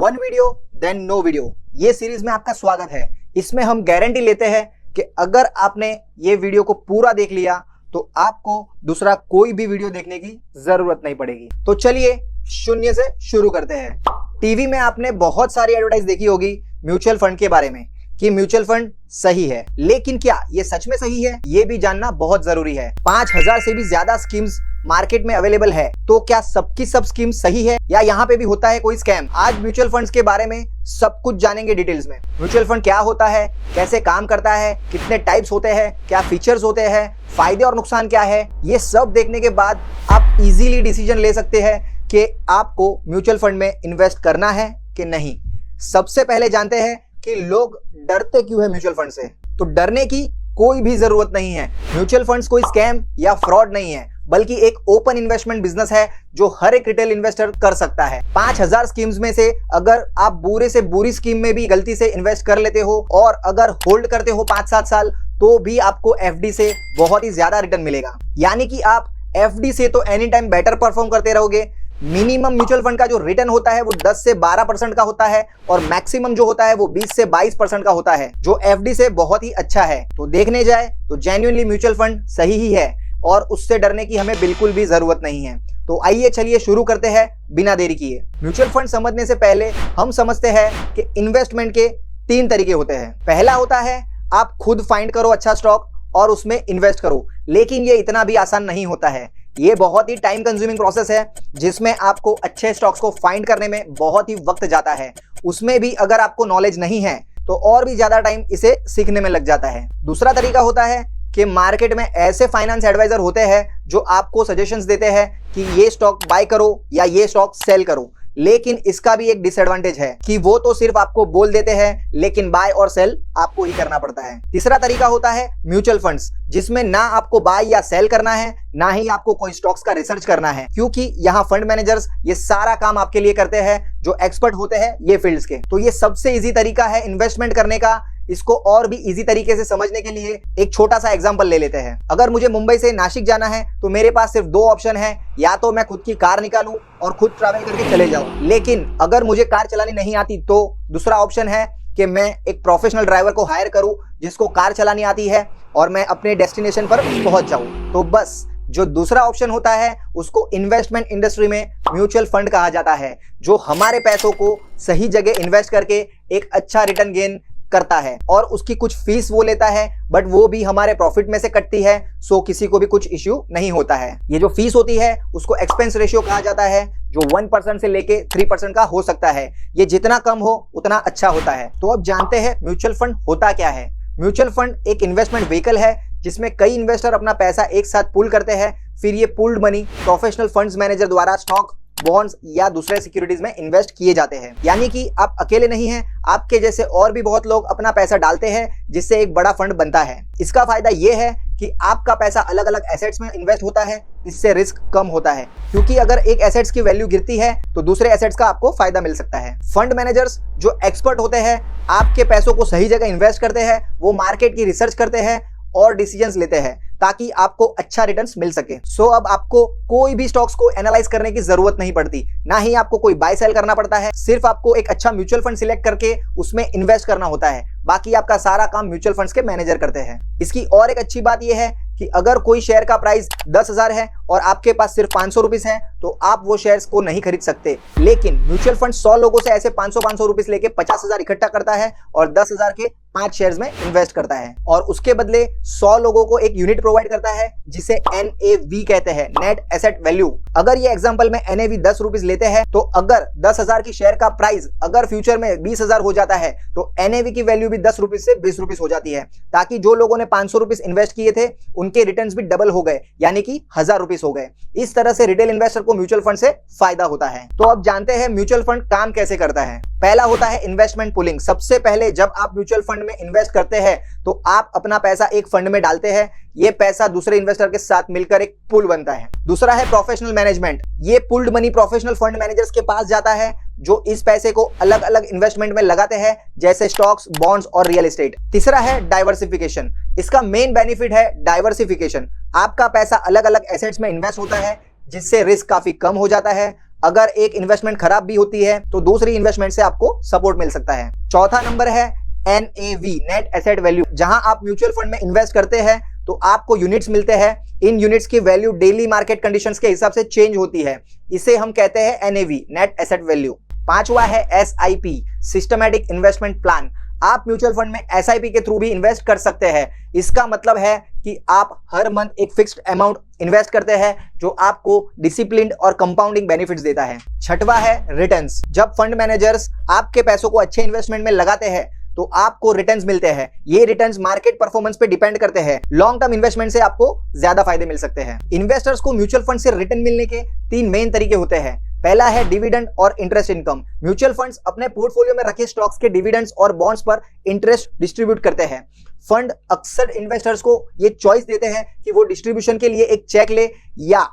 One video then no video, ये series में आपका स्वागत है। इसमें हम गारंटी लेते हैं कि अगर आपने ये वीडियो को पूरा देख लिया तो आपको दूसरा कोई भी वीडियो देखने की जरूरत नहीं पड़ेगी। तो चलिए शून्य से शुरू करते हैं। टीवी में आपने बहुत सारी एडवर्टाइज देखी होगी म्यूचुअल फंड के बारे में कि म्यूचुअल फंड सही है, लेकिन क्या ये सच में सही है, ये भी जानना बहुत जरूरी है। 5000 से भी ज्यादा स्कीम्स मार्केट में अवेलेबल है, तो क्या सबकी सब स्कीम सही है या यहाँ पे भी होता है कोई स्कैम? आज म्यूचुअल फंड्स के बारे में सब कुछ जानेंगे डिटेल्स में। म्यूचुअल फंड क्या होता है, कैसे काम करता है, कितने टाइप्स होते हैं, क्या फीचर्स होते हैं, फायदे और नुकसान क्या है, ये सब देखने के बाद आप इजीली डिसीजन ले सकते हैं कि आपको म्यूचुअल फंड में इन्वेस्ट करना है कि नहीं। सबसे पहले जानते हैं कि लोग डरते क्यों है म्यूचुअल फंड से। तो डरने की कोई भी जरूरत नहीं है। म्यूचुअल फंड्स कोई स्कैम या फ्रॉड नहीं है, बल्कि एक ओपन इन्वेस्टमेंट बिजनेस है जो हर एक रिटेल इन्वेस्टर कर सकता है। 5000 स्कीम्स में से अगर आप बुरे से बुरी स्कीम में भी गलती से इन्वेस्ट कर लेते हो और अगर होल्ड करते हो 5-7 साल, तो भी आपको एफडी से बहुत ही ज्यादा रिटर्न मिलेगा। यानी कि आप एफडी से तो एनी टाइम बेटर परफॉर्म करते रहोगे। मिनिमम म्यूचुअल फंड का जो रिटर्न होता है वो 10 से 12% का होता है और मैक्सिमम जो होता है वो 20 से 22% का होता है, जो एफडी से बहुत ही अच्छा है। तो देखने जाए तो जेन्युइनली म्यूचुअल फंड सही ही है और उससे डरने की हमें बिल्कुल भी जरूरत नहीं है। तो आइए चलिए शुरू करते हैं बिना देरी किए। म्यूचुअल फंड समझने से पहले हम समझते हैं कि इन्वेस्टमेंट के 3 तरीके होते हैं। पहला होता है आप खुद फाइंड करो अच्छा स्टॉक और उसमें इन्वेस्ट करो, लेकिन ये इतना भी आसान नहीं होता है। ये बहुत ही टाइम कंज्यूमिंग प्रोसेस है जिसमें आपको अच्छे स्टॉक्स को फाइंड करने में बहुत ही वक्त जाता है। उसमें भी अगर आपको नॉलेज नहीं है तो और भी ज्यादा टाइम इसे सीखने में लग जाता है। दूसरा तरीका होता है कि मार्केट में ऐसे फाइनेंस एडवाइजर होते हैं जो आपको सजेशंस देते हैं कि ये स्टॉक बाय करो या ये स्टॉक सेल करो, लेकिन इसका भी एक डिसएडवांटेज है कि वो तो सिर्फ आपको बोल देते हैं, लेकिन बाय और सेल आपको ही करना पड़ता है। तीसरा तरीका होता है म्यूचुअल फंड्स, जिसमें ना आपको बाय या सेल करना है, ना ही आपको कोई स्टॉक्स का रिसर्च करना है, क्योंकि यहाँ फंड मैनेजर्स ये सारा काम आपके लिए करते हैं जो एक्सपर्ट होते हैं ये फील्ड्स के। तो ये सबसे इजी तरीका है इन्वेस्टमेंट करने का। इसको और भी इजी तरीके से समझने के लिए एक छोटा सा एग्जांपल ले लेते हैं। अगर मुझे मुंबई से नासिक जाना है तो मेरे पास सिर्फ 2 ऑप्शन है, या तो मैं खुद की कार निकालूं और खुद ट्रैवल करके चले जाऊं, लेकिन अगर मुझे कार चलानी नहीं आती तो दूसरा ऑप्शन है कि मैं एक प्रोफेशनल ड्राइवर को हायर करूं जिसको कार चलानी आती है और मैं अपने डेस्टिनेशन पर पहुंच जाऊं। तो बस जो दूसरा ऑप्शन होता है उसको इन्वेस्टमेंट इंडस्ट्री में म्यूचुअल फंड कहा जाता है, जो हमारे पैसों को सही जगह इन्वेस्ट करके एक अच्छा रिटर्न गेन करता है और उसकी कुछ फीस वो लेता है, बट वो भी हमारे प्रॉफिट में से कटती है, सो किसी को भी कुछ इश्यू नहीं होता है। ये जो फीस होती है उसको एक्सपेंस रेशियो कहा जाता है, जो 1% से लेके 3% का हो सकता है। ये जितना कम हो उतना अच्छा होता है। तो अब जानते हैं म्यूचुअल फंड होता क्या है। म्यूचुअल फंड एक इन्वेस्टमेंट व्हीकल है जिसमें कई इन्वेस्टर अपना पैसा एक साथ पूल करते हैं, फिर ये pooled money professional funds manager द्वारा स्टॉक, बॉन्ड्स या दूसरे सिक्योरिटीज में इन्वेस्ट किए जाते हैं। यानी कि आप अकेले नहीं हैं, आपके जैसे और भी बहुत लोग अपना पैसा डालते हैं जिससे एक बड़ा फंड बनता है। इसका फायदा ये है कि आपका पैसा अलग अलग एसेट्स में इन्वेस्ट होता है, इससे रिस्क कम होता है, क्योंकि अगर एक एसेट्स की वैल्यू गिरती है तो दूसरे एसेट्स का आपको फायदा मिल सकता है। फंड मैनेजर्स जो एक्सपर्ट होते हैं आपके पैसों को सही जगह इन्वेस्ट करते हैं, वो मार्केट की रिसर्च करते हैं और डिसीजंस लेते हैं ताकि आपको अच्छा रिटर्न्स मिल सके। सो अब आपको कोई भी स्टॉक्स को एनालाइज करने की जरूरत नहीं पड़ती, ना ही आपको कोई बाय सेल करना पड़ता है। सिर्फ आपको एक अच्छा म्यूचुअल फंड सिलेक्ट करके उसमें इन्वेस्ट करना होता है, बाकी आपका सारा काम म्यूचुअल फंड्स के मैनेजर करते हैं। इसकी और एक अच्छी बात यह है कि अगर कोई शेयर का प्राइस 10,000 है और आपके पास सिर्फ 500 रुपीज है तो आप वो शेयर्स को नहीं खरीद सकते, लेकिन म्यूचुअल फंड 100 लोगों से ऐसे 500 रुपीज लेके 50,000 इकट्ठा करता है और 10,000 के 5 शेयर्स में इन्वेस्ट करता है और उसके बदले 100 लोगों को एक यूनिट प्रोवाइड करता है जिसे NAV कहते हैं, नेट एसेट वैल्यू। अगर ये एग्जांपल में NAV 10 रुपीज लेते हैं तो अगर 10,000 की शेयर का प्राइस अगर फ्यूचर में 20,000 हो जाता है तो NAV की वैल्यू भी 10 रुपीज से 20 रुपीज हो जाती है, ताकि जो लोगों ने 500 रुपीज इन्वेस्ट किए थे उनके रिटर्न्स भी डबल हो गए, यानी कि 1000 रुपीज हो गए। इस तरह से रिटेल इन्वेस्टर को म्यूचुअल फंड से फायदा होता है। तो अब जानते हैं म्यूचुअल फंड काम कैसे करता है। पहला होता है इन्वेस्टमेंट पुलिंग। सबसे पहले जब आप म्यूचुअल फंड में इन्वेस्ट करते हैं तो आप अपना पैसा एक फंड में डालते हैं, ये पैसा दूसरे इन्वेस्टर के साथ मिलकर एक पूल बनता है। दूसरा है प्रोफेशनल मैनेजमेंट। ये pulled money professional fund managers के पास जाता है जो इस पैसे को अलग अलग इन्वेस्टमेंट में लगाते हैं, जैसे स्टॉक्स, बॉन्ड्स और रियल एस्टेट। तीसरा है डाइवर्सिफिकेशन। इसका मेन बेनिफिट है डाइवर्सिफिकेशन। आपका पैसा अलग अलग एसेट्स में इन्वेस्ट होता है जिससे रिस्क काफी कम हो जाता है। अगर एक इन्वेस्टमेंट खराब भी होती है तो दूसरी इन्वेस्टमेंट से आपको सपोर्ट मिल सकता है। चौथा नंबर है NAV, नेट एसेट वैल्यू। जहां आप म्यूचुअल फंड में इन्वेस्ट करते हैं तो आपको यूनिट्स मिलते हैं। इन यूनिट्स की वैल्यू डेली मार्केट कंडीशंस के हिसाब से चेंज होती है, इसे हम कहते हैं NAV, नेट एसेट वैल्यू। पांचवा है SIP, सिस्टमैटिक इन्वेस्टमेंट प्लान। आप म्यूचुअल फंड में SIP के थ्रू भी इन्वेस्ट कर सकते हैं। इसका मतलब है कि आप हर मंथ एक फिक्स्ड अमाउंट इन्वेस्ट करते हैं जो आपको डिसिप्लिन्ड और कंपाउंडिंग बेनिफिट्स देता है। छठवा है रिटर्न्स। जब फंड मैनेजर्स आपके पैसों को अच्छे इन्वेस्टमेंट में लगाते हैं तो आपको रिटर्न्स मिलते हैं। ये रिटर्न्स मार्केट परफॉर्मेंस पे डिपेंड करते हैं। लॉन्ग टर्म इन्वेस्टमेंट से आपको ज्यादा फायदे मिल सकते हैं। इन्वेस्टर्स को म्यूचुअल फंड से रिटर्न मिलने के 3 मेन तरीके होते हैं। पहला है डिविडेंड और इंटरेस्ट इनकम। म्यूचुअल फंड्स अपने पोर्टफोलियो में रखे स्टॉक्स के डिविडेंड्स और बॉन्ड्स पर इंटरेस्ट डिस्ट्रीब्यूट करते हैं। फंड अक्सर इन्वेस्टर्स को ये चॉइस देते हैं कि वो डिस्ट्रीब्यूशन के लिए एक चेक ले या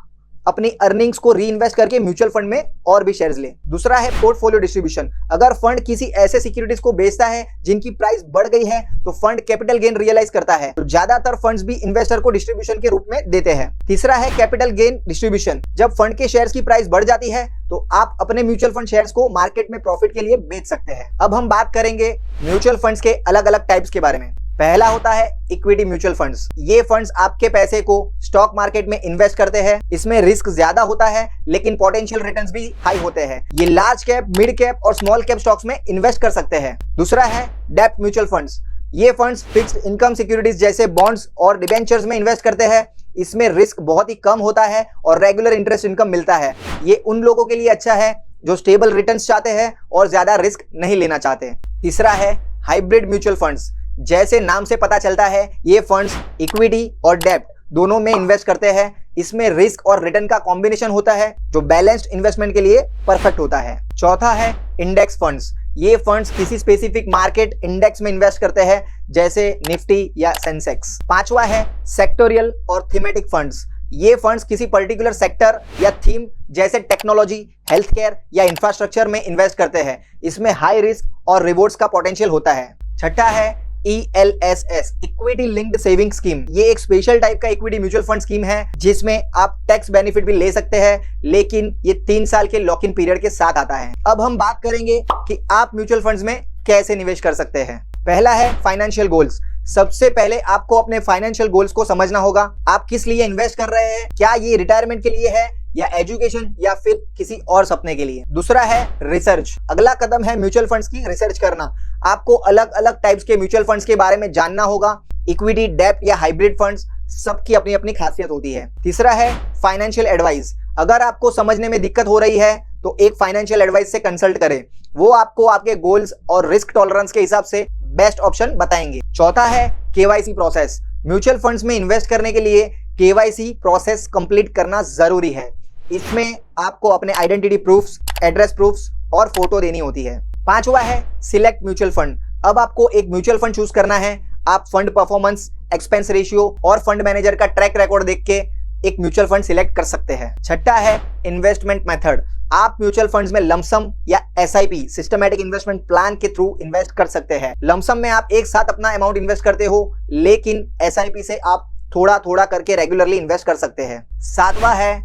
अपनी अर्निंग्स को री इन्वेस्ट करके म्यूचुअल फंड में और भी शेयर्स ले। दूसरा है पोर्टफोलियो डिस्ट्रीब्यूशन। अगर फंड किसी ऐसे सिक्योरिटीज को बेचता है जिनकी प्राइस बढ़ गई है तो फंड कैपिटल गेन रियलाइज करता है। तो ज्यादातर फंड्स भी इन्वेस्टर को डिस्ट्रीब्यूशन के रूप में देते हैं। तीसरा है कैपिटल गेन डिस्ट्रीब्यूशन। जब फंड के शेयर्स की प्राइस बढ़ जाती है तो आप अपने म्यूचुअल फंड शेयर्स को मार्केट में प्रॉफिट के लिए बेच सकते हैं। अब हम बात करेंगे म्यूचुअल फंड्स के अलग अलग टाइप्स के बारे में। पहला होता है इक्विटी म्यूचुअल फंड्स। ये फंड्स आपके पैसे को स्टॉक मार्केट में इन्वेस्ट करते हैं। इसमें रिस्क ज्यादा होता है लेकिन पोटेंशियल रिटर्न्स भी हाई होते हैं। ये लार्ज कैप, मिड कैप और स्मॉल कैप स्टॉक्स में इन्वेस्ट कर सकते हैं। दूसरा है डेब्ट म्यूचुअल फंड्स। ये फंड्स फिक्स्ड इनकम सिक्योरिटीज जैसे बॉन्ड्स और डिबेंचर्स में इन्वेस्ट करते हैं। इसमें रिस्क बहुत ही कम होता है और रेगुलर इंटरेस्ट इनकम मिलता है। ये उन लोगों के लिए अच्छा है जो स्टेबल रिटर्न्स चाहते हैं और ज्यादा रिस्क नहीं लेना चाहते। तीसरा है हाइब्रिड म्यूचुअल फंड्स। जैसे नाम से पता चलता है ये फंड्स इक्विटी और डेब्ट दोनों में इन्वेस्ट करते हैं। इसमें रिस्क और रिटर्न का कॉम्बिनेशन होता है जो बैलेंस्ड इन्वेस्टमेंट के लिए परफेक्ट होता है। चौथा है इंडेक्स फंड्स। ये फंड्स किसी स्पेसिफिक मार्केट इंडेक्स में इन्वेस्ट करते हैं जैसे निफ्टी या सेंसेक्स। पांचवा है सेक्टोरियल और थीमेटिक फंड्स। ये फंड्स किसी पर्टिकुलर सेक्टर या थीम जैसे टेक्नोलॉजी, हेल्थ केयर या इंफ्रास्ट्रक्चर में इन्वेस्ट करते हैं। इसमें हाई रिस्क और रिवॉर्ड्स का पोटेंशियल होता है। छठा है ELSS, equity linked saving scheme. ये एक स्पेशल टाइप का इक्विटी म्यूचुअल फंड स्कीम है जिसमें आप टैक्स बेनिफिट भी ले सकते हैं, लेकिन ये 3 साल के लॉक इन पीरियड के साथ आता है। अब हम बात करेंगे कि आप म्यूचुअल फंड्स में कैसे निवेश कर सकते हैं। पहला है फाइनेंशियल गोल्स। सबसे पहले आपको अपने फाइनेंशियल गोल्स को समझना होगा। आप किस लिए इन्वेस्ट कर रहे हैं, क्या ये रिटायरमेंट के लिए है या एजुकेशन या फिर किसी और सपने के लिए। दूसरा है रिसर्च। अगला कदम है म्यूचुअल फंड्स की रिसर्च करना। आपको अलग अलग टाइप्स के म्यूचुअल फंड्स के बारे में जानना होगा। इक्विटी, डेब्ट या हाइब्रिड फंड्स, सबकी अपनी अपनी खासियत होती है। तीसरा है फाइनेंशियल एडवाइस। अगर आपको समझने में दिक्कत हो रही है तो एक फाइनेंशियल एडवाइस से कंसल्ट करें। वो आपको आपके गोल्स और रिस्क टॉलरेंस के हिसाब से बेस्ट ऑप्शन बताएंगे। चौथा है KYC प्रोसेस। म्यूचुअल फंड्स में इन्वेस्ट करने के लिए KYC प्रोसेस कंप्लीट करना जरूरी है। इसमें आपको अपने आइडेंटिटी प्रूफ्स, एड्रेस प्रूफ्स और फोटो देनी होती है। पांचवा है सिलेक्ट म्यूचुअल फंड। अब आपको एक म्यूचुअल फंड चूज करना है। आप फंड परफॉर्मेंस, एक्सपेंस रेशियो और फंड मैनेजर का ट्रैक रिकॉर्ड देख के एक म्यूचुअल फंड सिलेक्ट कर सकते हैं। छठा है इन्वेस्टमेंट मेथड। आप म्यूचुअल फंड्स में लमसम या SIP, सिस्टमैटिक इन्वेस्टमेंट प्लान के थ्रू इन्वेस्ट कर सकते हैं। लमसम में आप एक साथ अपना अमाउंट इन्वेस्ट करते हो, लेकिन SIP से आप थोड़ा थोड़ा करके रेगुलरली इन्वेस्ट कर सकते हैं। सातवां है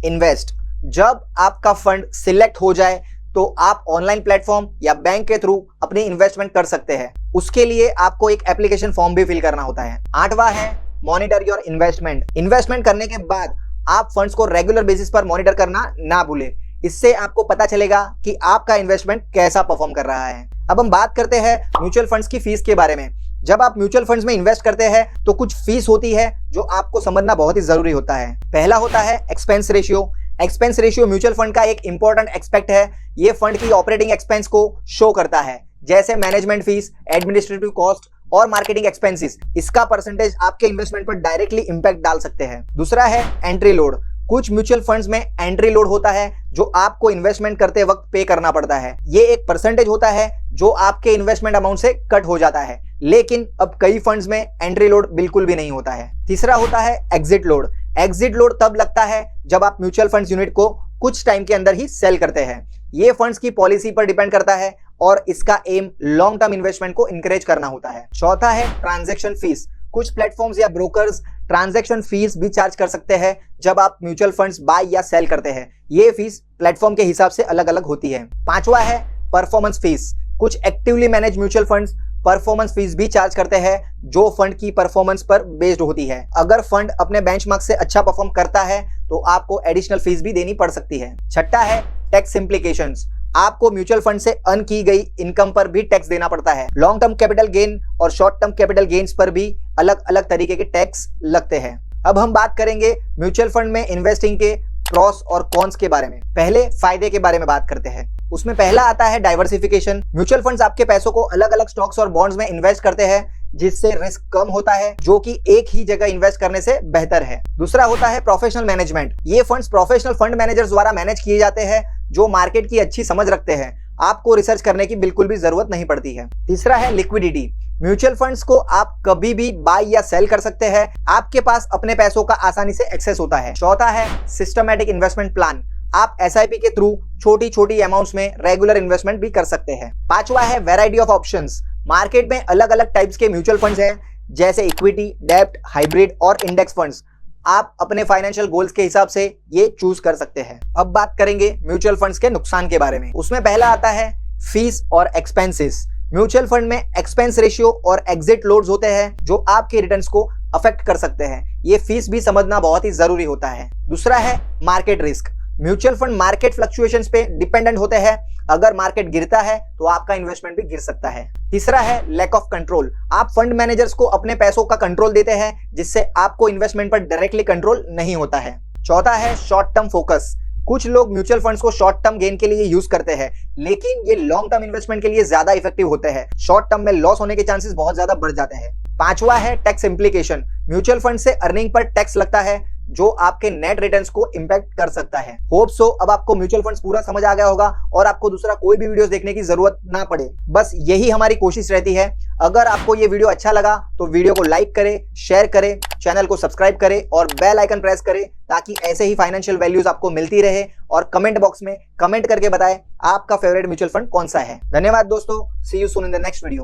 इन्वेस्ट। जब आपका फंड सिलेक्ट हो जाए तो आप ऑनलाइन प्लेटफॉर्म या बैंक के थ्रू अपनी इन्वेस्टमेंट कर सकते हैं। उसके लिए आपको एक एप्लीकेशन फॉर्म भी फिल करना होता है। आठवां है मॉनिटर योर इन्वेस्टमेंट। इन्वेस्टमेंट करने के बाद आप फंड्स को रेगुलर बेसिस पर मॉनिटर करना ना भूलें। इससे आपको पता चलेगा कि आपका इन्वेस्टमेंट कैसा परफॉर्म कर रहा है। अब हम बात करते हैं म्यूचुअल फंड्स की फीस के बारे में। जब आप म्यूचुअल फंड्स में इन्वेस्ट करते हैं तो कुछ फीस होती है जो आपको समझना बहुत ही जरूरी होता है। पहला होता है expense ratio. Expense ratio mutual fund का एक इंपॉर्टेंट एस्पेक्ट है। ये फंड की ऑपरेटिंग एक्सपेंस को शो करता है, जैसे मैनेजमेंट फीस, एडमिनिस्ट्रेटिव कॉस्ट और मार्केटिंग एक्सपेंसेस। इसका परसेंटेज आपके इन्वेस्टमेंट पर डायरेक्टली इंपैक्ट डाल सकते हैं। दूसरा है एंट्री लोड। कुछ म्यूचुअल फंड्स में एंट्री लोड होता है जो आपको इन्वेस्टमेंट करते वक्त पे करना पड़ता है। ये एक परसेंटेज होता है जो आपके इन्वेस्टमेंट अमाउंट से कट हो जाता है, लेकिन अब कई फंड्स में एंट्री लोड बिल्कुल भी नहीं होता है। तीसरा होता है एग्जिट लोड। एग्जिट लोड तब लगता है जब आप म्यूचुअल फंड्स यूनिट को कुछ टाइम के अंदर ही सेल करते हैं। ये फंड्स की पॉलिसी पर डिपेंड करता है और इसका एम लॉन्ग टर्म इन्वेस्टमेंट को इंकरेज करना होता है। चौथा है ट्रांजैक्शन फीस। कुछ प्लेटफॉर्म्स या ब्रोकर्स ट्रांजैक्शन फीस भी चार्ज कर सकते हैं जब आप म्यूचुअल फंड्स बाय या सेल करते हैं। ये फीस प्लेटफॉर्म के हिसाब से अलग अलग होती है। पांचवा है परफॉर्मेंस फीस। कुछ actively manage mutual funds performance fees भी चार्ज करते हैं जो फंड की परफॉर्मेंस पर बेस्ड होती है। अगर फंड अपने बेंचमार्क से अच्छा परफॉर्म करता है तो आपको एडिशनल फीस भी देनी पड़ सकती है। छठा है टैक्स इम्प्लीकेशंस। आपको म्यूचुअल फंड से अर्न की गई इनकम पर भी टैक्स देना पड़ता है। लॉन्ग टर्म कैपिटल गेन और शॉर्ट टर्म कैपिटल गेन्स पर भी अलग अलग तरीके के टैक्स लगते हैं। अब हम बात करेंगे म्यूचुअल फंड में इन्वेस्टिंग के प्रॉस और कॉन्स के बारे में। पहले फायदे के बारे में बात करते हैं। उसमें पहला आता है डाइवर्सिफिकेशन। म्यूचुअल फंड्स आपके पैसों को अलग अलग स्टॉक्स और बॉन्ड्स में इन्वेस्ट करते हैं जिससे रिस्क कम होता है, जो कि एक ही जगह इन्वेस्ट करने से बेहतर है। दूसरा होता है प्रोफेशनल मैनेजमेंट। ये फंड्स प्रोफेशनल फंड मैनेजर्स द्वारा मैनेज किए जाते हैं जो मार्केट की अच्छी समझ रखते हैं। आपको रिसर्च करने की बिल्कुल भी जरूरत नहीं पड़ती है। तीसरा है लिक्विडिटी। म्यूचुअल फंड्स को आप कभी भी बाय या सेल कर सकते हैं। आपके पास अपने पैसों का आसानी से एक्सेस होता है। चौथा है सिस्टमैटिक इन्वेस्टमेंट प्लान। आप SIP के थ्रू छोटी छोटी अमाउंट्स में रेगुलर इन्वेस्टमेंट भी कर सकते हैं। पांचवा है वैरायटी ऑफ ऑप्शंस। मार्केट में अलग अलग टाइप्स के म्यूचुअल फंड्स हैं जैसे इक्विटी, डेब्ट, हाइब्रिड और इंडेक्स फंड्स। आप अपने फाइनेंशियल गोल्स के हिसाब से ये चूज कर सकते हैं। अब बात करेंगे म्यूचुअल फंड्स के नुकसान के बारे में। उसमें पहला आता है फीस और एक्सपेंसेस। म्यूचुअल फंड में एक्सपेंस रेशियो और एग्जिट लोड्स होते हैं जो आपके रिटर्न्स को अफेक्ट कर सकते हैं। ये फीस भी समझना बहुत ही जरूरी होता है। दूसरा है market risk. Mutual fund market fluctuations पे डिपेंडेंट होते हैं। अगर मार्केट गिरता है तो आपका इन्वेस्टमेंट भी गिर सकता है। तीसरा है लैक ऑफ कंट्रोल। आप फंड मैनेजर्स को अपने पैसों का कंट्रोल देते हैं जिससे आपको इन्वेस्टमेंट पर डायरेक्टली कंट्रोल नहीं होता है। चौथा है शॉर्ट टर्म फोकस। कुछ लोग म्यूचुअल फंड्स को शॉर्ट टर्म गेन के लिए यूज करते हैं, लेकिन ये लॉन्ग टर्म इन्वेस्टमेंट के लिए ज्यादा इफेक्टिव होते हैं। शॉर्ट टर्म में लॉस होने के चांसेस बहुत ज्यादा बढ़ जाते हैं। पांचवा है टैक्स इम्प्लीकेशन। म्यूचुअल फंड से अर्निंग पर टैक्स लगता है जो आपके नेट रिटर्न्स को इंपैक्ट कर सकता है। होप सो अब आपको म्यूचुअल फंड्स पूरा समझ आ गया होगा और आपको दूसरा कोई भी वीडियोस देखने की जरूरत ना पड़े। बस यही हमारी कोशिश रहती है। अगर आपको ये वीडियो अच्छा लगा तो वीडियो को लाइक करें, शेयर करें, चैनल को सब्सक्राइब करें और बेल आइकन प्रेस करें ताकि ऐसे ही फाइनेंशियल वैल्यूज आपको मिलती रहे। और कमेंट बॉक्स में कमेंट करके बताएं आपका फेवरेट म्यूचुअल फंड कौन सा है। धन्यवाद दोस्तों। See you soon in the next video.